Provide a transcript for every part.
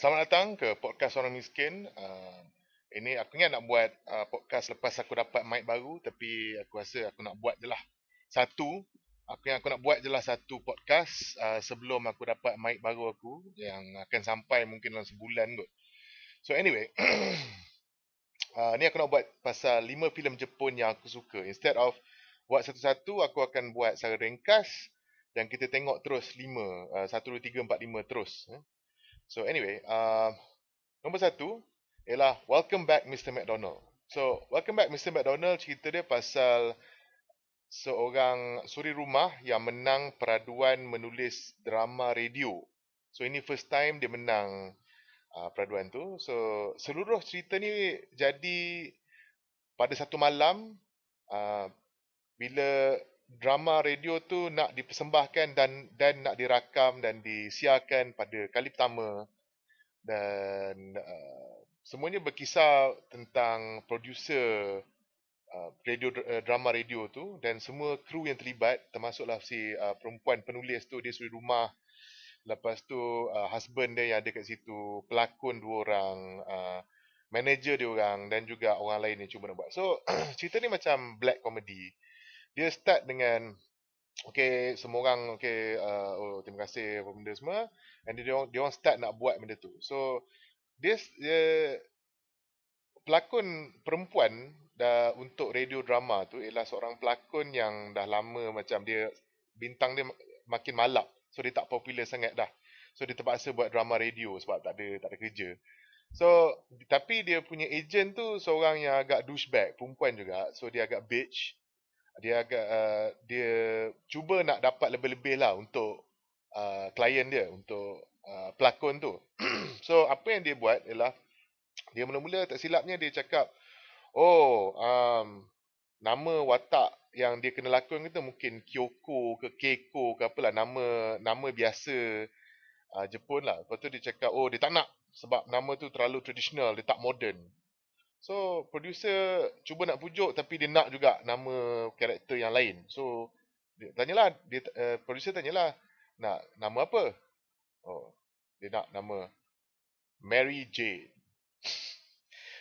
Selamat datang ke podcast Orang Miskin. Ini aku ingat nak buat podcast lepas aku dapat mic baru, tapi aku rasa aku nak buat je lah satu. Aku nak buat je lah satu podcast sebelum aku dapat mic baru aku yang akan sampai mungkin dalam sebulan kot. So anyway, ni aku nak buat pasal 5 filem Jepun yang aku suka. Instead of buat satu-satu, aku akan buat secara ringkas dan kita tengok terus 5, 1, 2, 3, 4, 5 terus. So anyway, nombor satu ialah Welcome Back Mr. McDonald. So, Welcome Back Mr. McDonald cerita dia pasal seorang suri rumah yang menang peraduan menulis drama radio. So, ini first time dia menang peraduan tu. So, seluruh cerita ni jadi pada satu malam uh, bila drama radio tu nak dipersembahkan dan nak dirakam dan disiarkan pada kali pertama. Dan semuanya berkisar tentang producer drama radio tu dan semua kru yang terlibat, termasuklah si perempuan penulis tu, dia suri rumah, lepas tu husband dia yang ada kat situ, pelakon dua orang, manager dia orang dan juga orang lain yang cuba nak buat. So cerita ni macam black comedy. Dia start dengan okay, semua orang okay, terima kasih apa benda semua, and dia orang start nak buat benda tu. So dia pelakon perempuan dah untuk radio drama tu ialah seorang pelakon yang dah lama, macam dia bintang dia makin malap. So dia tak popular sangat dah. So dia terpaksa buat drama radio sebab tak ada kerja. So tapi dia punya agent tu seorang yang agak douchebag, perempuan juga. So dia agak bitch. Dia cuba nak dapat lebih-lebih lah untuk klien dia, untuk pelakon tu. So apa yang dia buat ialah dia mula-mula tak silapnya dia cakap, oh, nama watak yang dia kena lakon kita mungkin Kyoko ke Keiko ke apalah, nama biasa Jepun lah. Lepas tu dia cakap, oh dia tak nak sebab nama tu terlalu tradisional, dia tak modern. So producer cuba nak pujuk tapi dia nak juga nama karakter yang lain. So producer tanyalah, nak nama apa? Oh, dia nak nama Mary Jane.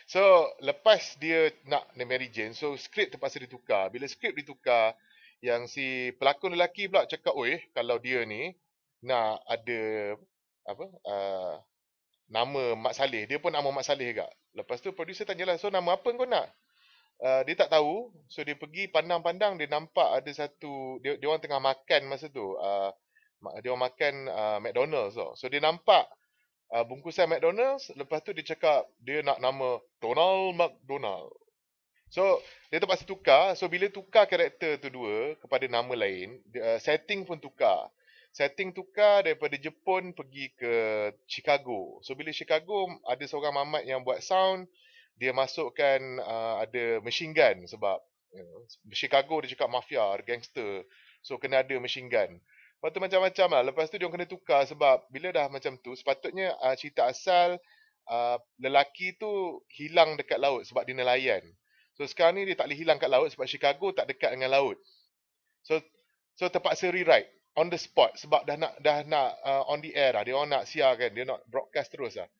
So, lepas dia nak Mary Jane, so skrip terpaksa ditukar. Bila skrip ditukar, yang si pelakon lelaki pula cakap, oi, kalau dia ni nak ada apa nama Mak Saleh, dia pun nama Mak Saleh juga. Lepas tu producer tanyalah, so nama apa kau nak? Dia tak tahu, so dia pergi pandang-pandang, dia nampak ada satu, dia orang tengah makan masa tu. Dia orang makan McDonald's tau. So dia nampak bungkusan McDonald's, lepas tu dia cakap dia nak nama Donald McDonald. So dia terpaksa tukar. So bila tukar karakter tu dua kepada nama lain, setting pun tukar. Setting tukar daripada Jepun pergi ke Chicago. So bila Chicago ada seorang mamat yang buat sound, dia masukkan ada machine gun sebab Chicago dia cakap mafia, ada gangster. So kena ada machine gun. Lepas tu macam-macam lah. Lepas tu dia kena tukar sebab bila dah macam tu, sepatutnya cerita asal lelaki tu hilang dekat laut sebab dia nelayan. So sekarang ni dia tak boleh hilang kat laut sebab Chicago tak dekat dengan laut. So terpaksa rewrite on the spot sebab dah nak on the air lah. Dia orang nak siar kan, dia nak broadcast terus lah.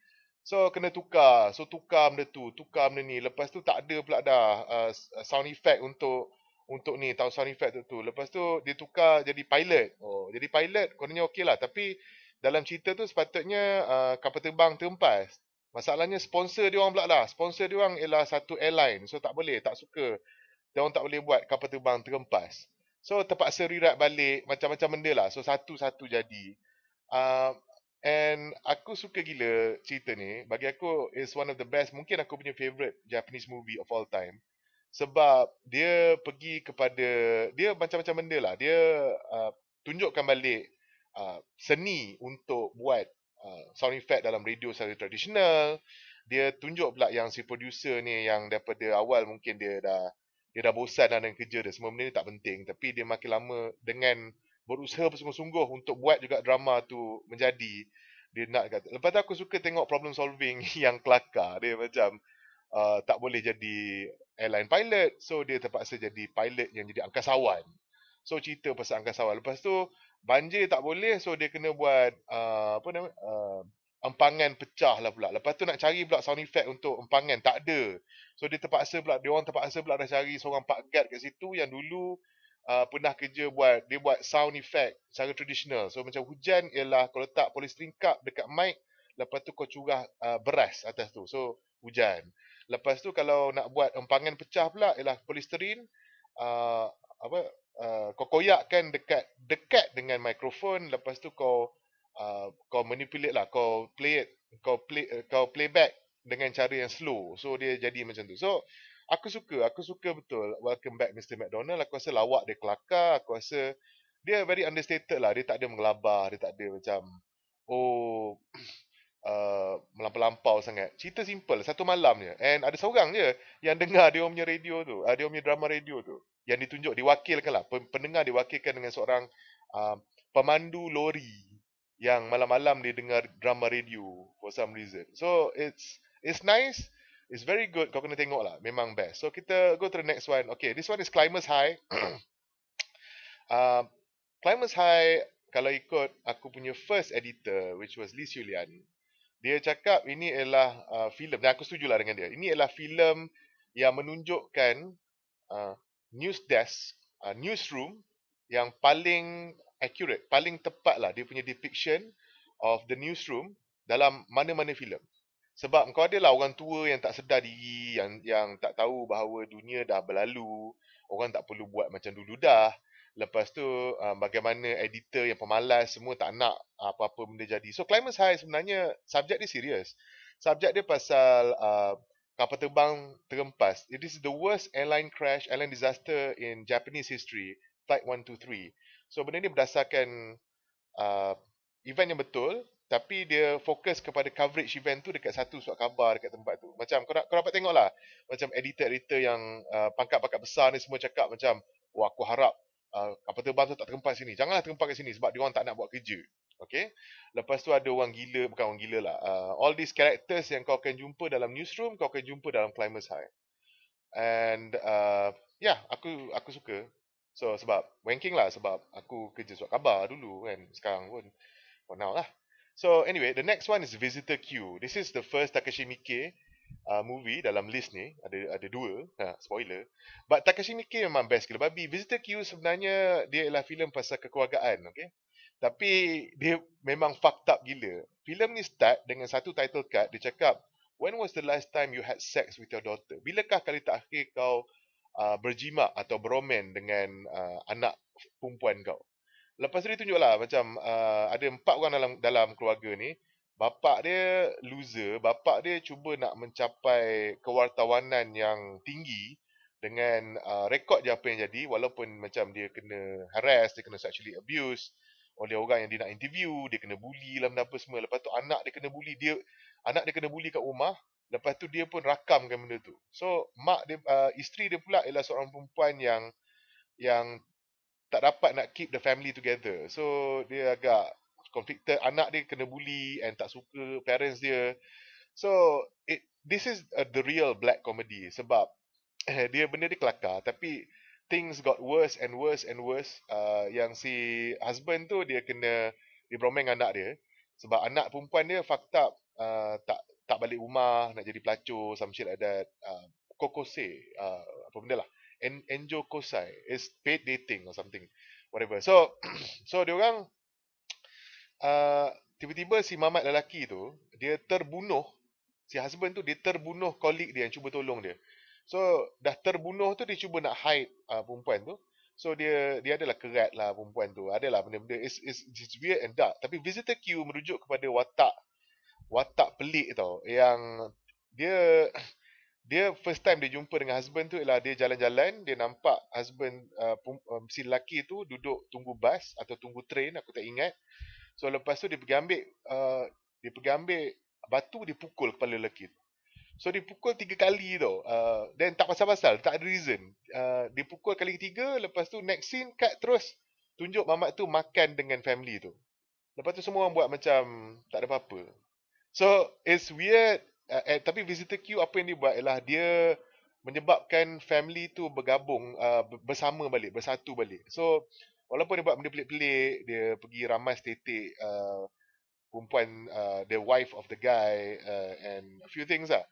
So kena tukar. So tukar benda tu, tukar benda ni. Lepas tu tak ada pula dah sound effect untuk ni, tahu sound effect tu. Lepas tu dia tukar jadi pilot. Oh, jadi pilot kononnya okey lah, tapi dalam cerita tu sepatutnya kapal terbang terhempas. Masalahnya sponsor dia orang pula lah. Sponsor dia orang ialah satu airline. So tak boleh, tak suka. Dia orang tak boleh buat kapal terbang terhempas. So terpaksa rewrite balik macam-macam benda lah. So satu-satu jadi. Uh, and aku suka gila cerita ni. Bagi aku is one of the best. Mungkin aku punya favourite Japanese movie of all time. Sebab dia pergi kepada, dia macam-macam benda lah. Dia tunjukkan balik seni untuk buat sound effect dalam radio secara tradisional. Dia tunjuk pula yang si producer ni yang daripada awal mungkin dia dah bosan lah dengan kerja dia. Semua benda ni tak penting. Tapi dia makin lama dengan berusaha bersungguh-sungguh untuk buat juga drama tu menjadi. Dia nak kata. Lepas tu aku suka tengok problem solving yang kelakar. Dia macam tak boleh jadi airline pilot. So dia terpaksa jadi pilot yang jadi angkasawan. So cerita pasal angkasawan. Lepas tu banjir tak boleh. So dia kena buat apa nama empangan pecah lah pula. Lepas tu nak cari pula sound effect untuk empangan, tak ada. So dia orang terpaksa pula dah cari seorang Pak Gad kat situ yang dulu pernah kerja dia buat sound effect secara tradisional. So macam hujan ialah kau letak polystyrene cup dekat mic, lepas tu kau curah beras atas tu. So hujan. Lepas tu kalau nak buat empangan pecah pula ialah polystyrene uh, apa kau koyakkan dekat dengan mikrofon, lepas tu kau manipulate lah, kau playback dengan cara yang slow. So dia jadi macam tu. So aku suka betul Welcome Back Mr. McDonald. Aku rasa lawak dia kelakar, aku rasa dia very understated lah. Dia tak ada menggelabah, dia tak ada macam oh melampau-lampau sangat. Cerita simple, satu malam je. And ada seorang je yang dengar dia orang punya radio tu, dia orang punya drama radio tu. Yang ditunjuk, diwakilkan lah. Pendengar diwakilkan dengan seorang uh, pemandu lori yang malam-malam dia dengar drama radio for some reason. So it's nice, it's very good. Kau kena tengok lah, memang best. So kita go to the next one. Okay, this one is Climbers High. Climbers High, kalau ikut aku punya first editor, which was Lee Siu Lian, dia cakap ini ialah filem, dan aku setujulah dengan dia. Ini ialah filem yang menunjukkan news desk, newsroom yang paling accurate, paling tepat lah dia punya depiction of the newsroom dalam mana-mana filem. Sebab kau adalah orang tua yang tak sedar diri, yang tak tahu bahawa dunia dah berlalu, orang tak perlu buat macam dulu dah. Lepas tu bagaimana editor yang pemalas semua tak nak apa-apa benda jadi. So Climbers High sebenarnya subjek dia serius. Subjek dia pasal kapal terbang terhempas. It is the worst airline disaster in Japanese history, Flight 123. So benda ni berdasarkan event yang betul, tapi dia fokus kepada coverage event tu dekat satu surat khabar dekat tempat tu. Macam kau dapat tengok lah, macam editor-editor yang pangkat-pangkat besar ni semua cakap macam, wah aku harap kapal terbang tu tak terhempas sini. Janganlah terhempas kat sini sebab diorang tak nak buat kerja. Okay. Lepas tu ada orang gila, bukan orang gila lah. All these characters yang kau akan jumpa dalam newsroom, kau akan jumpa dalam Climbers High. And yeah, aku suka. So sebab ranking lah, sebab aku kerja surat khabar dulu kan. Sekarang pun for now lah. So anyway, the next one is Visitor Q. This is the first Takashi Miike movie dalam list ni. Ada dua, spoiler. But Takashi Miike memang best gila babi. Visitor Q sebenarnya dia ialah filem pasal kekeluargaan, okay? Tapi dia memang fucked up gila. Filem ni start dengan satu title card, dia cakap, when was the last time you had sex with your daughter? Bilakah kali terakhir kau berjimat atau beromen dengan anak perempuan kau? Lepas tu dia tunjuk lah macam ada 4 orang dalam keluarga ni. Bapak dia loser, bapak dia cuba nak mencapai kewartawanan yang tinggi dengan rekod je apa yang jadi, walaupun macam dia kena harass, dia kena sexually abuse oleh orang yang dia nak interview, dia kena bully lah benda apa semua. Lepas tu anak dia kena bully kat rumah. Lepas tu dia pun rakamkan benda tu. So isteri dia pula ialah seorang perempuan yang tak dapat nak keep the family together. So dia agak conflicted. Anak dia kena bully and tak suka parents dia. So this is the real black comedy sebab benda dia kelakar, tapi things got worse and worse and worse. Yang si husband tu dia beromeng anak dia sebab anak perempuan dia fucked up, tak balik rumah, nak jadi pelacur, some shit like that. Kokose, apa benda lah. Enjo Kosai is paid dating or something, whatever. So so dia orang tiba-tiba si mamat lelaki tu dia terbunuh. Si husband tu dia terbunuh colleague dia yang cuba tolong dia. So dah terbunuh tu dia cuba nak hide perempuan tu. So dia adalah kerat lah perempuan tu. Adalah benda-benda it's weird and dark. Tapi Visitor Q merujuk kepada watak pelik tau, yang dia first time dia jumpa dengan husband tu ialah dia jalan-jalan, dia nampak husband si lelaki tu duduk tunggu bas atau tunggu train, aku tak ingat. So lepas tu dia pergi ambil batu, dia pukul kepala lelaki tu. So dia pukul 3 kali tau. Then tak pasal-pasal, tak ada reason. Dia pukul kali ketiga, lepas tu next scene cut terus tunjuk mamat tu makan dengan family tu. Lepas tu semua orang buat macam tak ada apa-apa. So it's weird. Tapi Visitor Q apa yang dia buat ialah dia menyebabkan family tu bergabung, bersama balik, bersatu balik. So walaupun dia buat benda pelik-pelik, dia pergi ramas tetek perempuan, the wife of the guy, and a few things lah.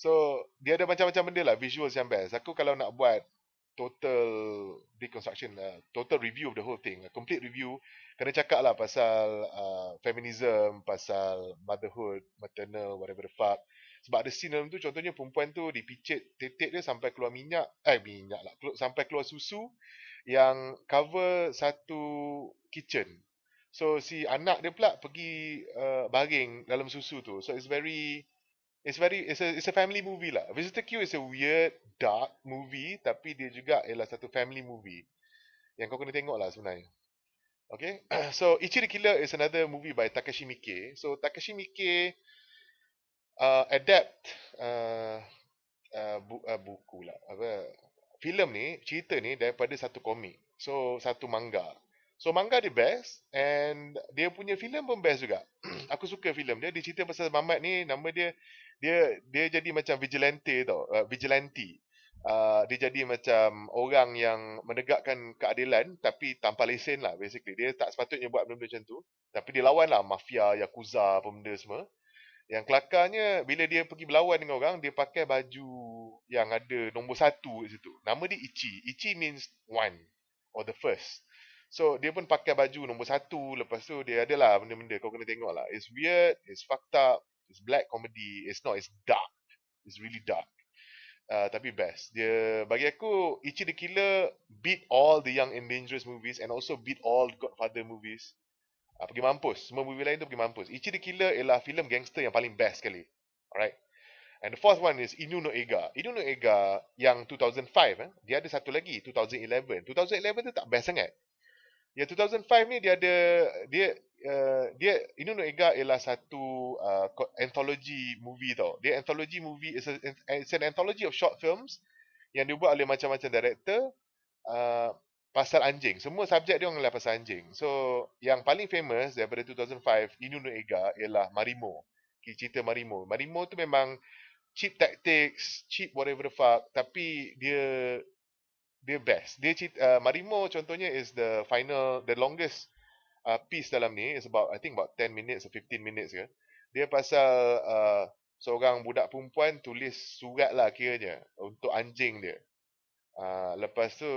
So dia ada macam-macam benda lah, visuals yang best. Aku kalau nak buat total deconstruction, total review of the whole thing, a complete review, kena cakap lah pasal feminism, pasal motherhood, maternal, whatever the fuck. Sebab ada scene dalam tu, contohnya perempuan tu dipicit titik dia sampai keluar minyak lah, sampai keluar susu yang cover satu kitchen. So si anak dia pula pergi baring dalam susu tu. So it's a family movie lah. Visitor Q is a weird, dark movie, tapi dia juga ialah satu family movie yang kau kena tengok lah sebenarnya. Okay, so Ichi the Killer is another movie by Takashi Miike. So Takashi Miike adapt buku lah, filem ni, cerita ni daripada satu komik. So satu manga. So manga dia best, and dia punya filem pun best juga. Aku suka filem dia. Dia cerita pasal Mamat ni, nama dia jadi macam vigilante tau, vigilante. Dia jadi macam orang yang menegakkan keadilan tapi tanpa lesen lah basically. Dia tak sepatutnya buat benda-benda macam tu, tapi dia lawan lah mafia, yakuza, apa benda semua. Yang kelakarnya, bila dia pergi berlawan dengan orang, dia pakai baju yang ada nombor 1 kat situ. Nama dia Ichi. Ichi means one, or the first. So, dia pun pakai baju nombor 1. Lepas tu, dia adalah benda-benda kau kena tengok lah. It's weird, it's fucked up, it's black comedy. It's not, it's dark. It's really dark. Tapi best. Dia, bagi aku, Ichi the Killer beat all the Young and Dangerous movies and also beat all Godfather movies. Pergi mampus. Semua movie lain tu pergi mampus. Ichi the Killer ialah filem gangster yang paling best sekali. Alright. And the fourth one is Inu no Eiga. Inu no Eiga yang 2005. Dia ada satu lagi, 2011. 2011 tu tak best sangat. Yang 2005 ni dia ada, dia Inu no Eiga ialah satu anthology movie tau. Dia anthology movie, it's an anthology of short films yang dibuat oleh macam-macam director. Pasal anjing. Semua subjek dia orang adalah pasal anjing. So, yang paling famous daripada 2005, Inu no Eiga, ialah Marimo. Cerita Marimo. Marimo tu memang cheap tactics, cheap whatever the fuck, tapi dia best. Dia Marimo contohnya is the longest piece dalam ni. Is about, I think about 10 minutes or 15 minutes ke. Dia pasal seorang budak perempuan tulis surat lah kiranya untuk anjing dia. Lepas tu,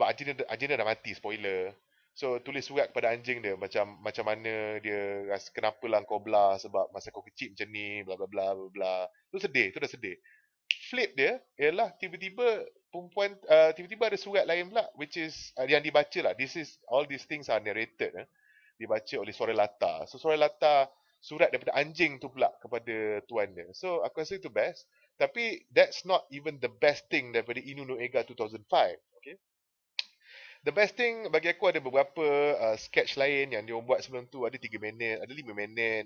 anjing dia dah mati, spoiler. So tulis surat kepada anjing dia macam mana dia rasa, kenapa lah kau belah sebab masa kau kecil macam ni, bla bla bla bla bla. Tu sedih, tu dah sedih. Flip dia ialah tiba-tiba perempuan tiba-tiba ada surat lain pula, which is yang dibaca lah. All these things are narrated, dibaca oleh Sorelata. So Sorelata surat daripada anjing tu pula kepada tuan dia. So aku rasa itu best. Tapi that's not even the best thing daripada Inu no Eiga 2005. Okay. The best thing bagi aku ada beberapa sketch lain yang dia buat sebelum tu. Ada 3 minit, ada 5 minit.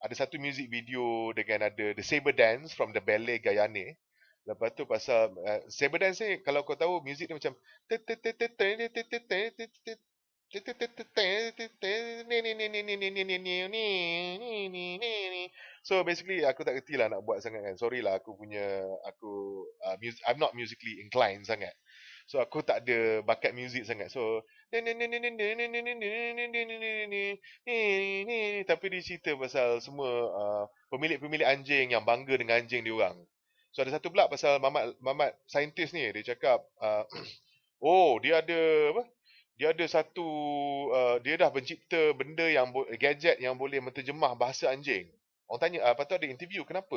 Ada satu music video dengan ada The Saber Dance from the Ballet Gayane. Lepas tu pasal Saber Dance ni, kalau kau tahu music dia macam so basically aku tak kerti lah nak buat sangat kan. Sorry lah aku I'm not musically inclined sangat. So aku tak ada bakat music sangat. So tapi dia cerita pasal semua pemilik-pemilik anjing yang bangga dengan anjing dia orang. So ada satu pula pasal mamat saintis ni, dia cakap oh dia ada apa? Dia ada satu dia dah mencipta benda yang gadget yang boleh menterjemah bahasa anjing. Orang tanya, lepas tu ada interview, kenapa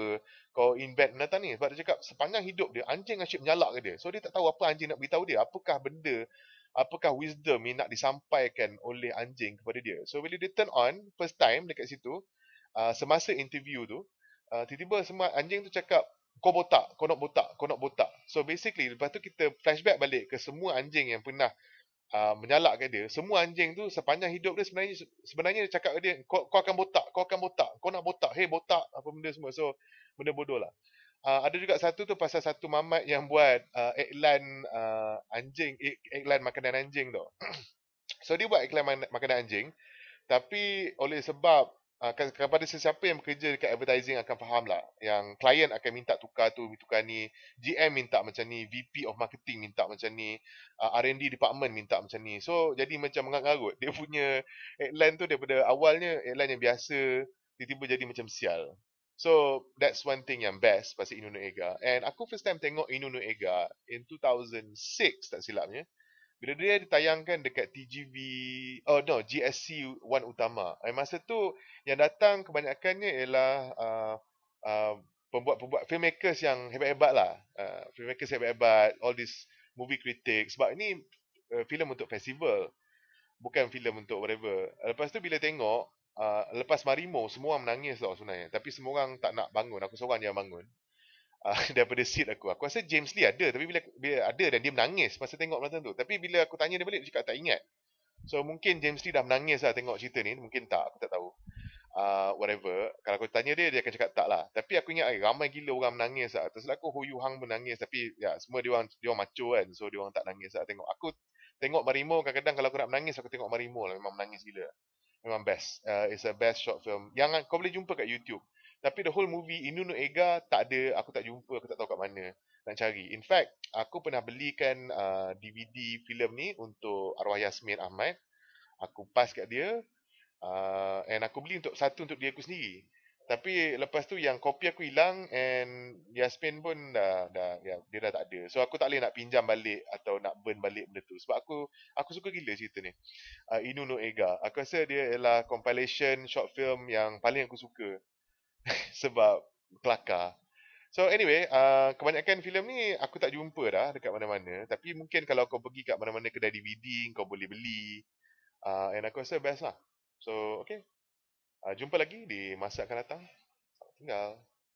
kau invent benda ni? Sebab dia cakap, sepanjang hidup dia, anjing asyik menyalak ke dia. So, dia tak tahu apa anjing nak beritahu dia. Apakah wisdom yang nak disampaikan oleh anjing kepada dia. So, bila dia turn on, first time dekat situ, semasa interview tu, tiba-tiba semua anjing tu cakap, kau botak, kau nak botak, kau nak botak. So, basically, lepas tu kita flashback balik ke semua anjing yang pernah menyalak ke dia. Semua anjing tu sepanjang hidup dia sebenarnya dia cakap ke dia, kau akan botak, kau akan botak, kau nak botak, hey botak, apa benda semua. So benda bodoh lah. Ada juga satu tu pasal satu mamat yang buat iklan anjing, iklan makanan anjing tu. So dia buat iklan makanan anjing, tapi oleh sebab kepada sesiapa yang bekerja dekat advertising akan faham lah. Yang klien akan minta tukar tu, tukar ni. GM minta macam ni. VP of marketing minta macam ni. R&D department minta macam ni. So, jadi macam mengarut-ngarut. Dia punya headline tu daripada awalnya headline yang biasa. Tiba-tiba jadi macam sial. So, that's one thing yang best pasal Inunu Ega. And aku first time tengok Inunu Ega in 2006 tak silapnya. Bila dia ditayangkan dekat TGV, oh no, GSC One Utama. Masa tu yang datang kebanyakannya ialah pembuat-pembuat filmmakers yang hebat-hebat lah. Filmmakers hebat-hebat, all these movie critics. Sebab ini filem untuk festival, bukan filem untuk whatever. Lepas tu bila tengok, lepas Marimo, semua orang menangis tau sebenarnya. Tapi semua orang tak nak bangun. Aku seorang je yang bangun. Daripada seat aku. Aku rasa James Lee ada. Tapi bila ada dan dia menangis masa tengok penonton tu. Tapi bila aku tanya dia balik, dia cakap tak ingat. So mungkin James Lee dah menangis lah tengok cerita ni. Mungkin tak. Aku tak tahu. Whatever. Kalau aku tanya dia, dia akan cakap tak lah. Tapi aku ingat ramai gila orang menangis lah. Terserah aku Ho Yu Hang menangis. Tapi ya semua dia orang macho kan. So dia orang tak nangis lah tengok. Aku tengok Marimo kadang-kadang kalau aku nak menangis, aku tengok Marimo lah. Memang menangis gila. Memang best. It's a best short film. Yang kau boleh jumpa kat YouTube. Tapi the whole movie Inunu Ega tak ada. Aku tak jumpa. Aku tak tahu kat mana nak cari. In fact, aku pernah belikan DVD filem ni untuk arwah Yasmin Ahmad. Aku pass kat dia. And aku beli satu untuk dia aku sendiri. Tapi lepas tu yang kopi aku hilang and Yasmin pun ya, dia dah tak ada. So aku tak boleh nak pinjam balik atau nak burn balik benda tu. Sebab aku suka gila cerita ni. Inu no Ega. Aku rasa dia ialah compilation short film yang paling aku suka. Sebab kelakar. So anyway, kebanyakan filem ni aku tak jumpa dah dekat mana-mana. Tapi mungkin kalau kau pergi kat mana-mana kedai DVD, kau boleh beli. And aku rasa best lah. So, okay. Jumpa lagi di masa akan datang. Selamat tinggal.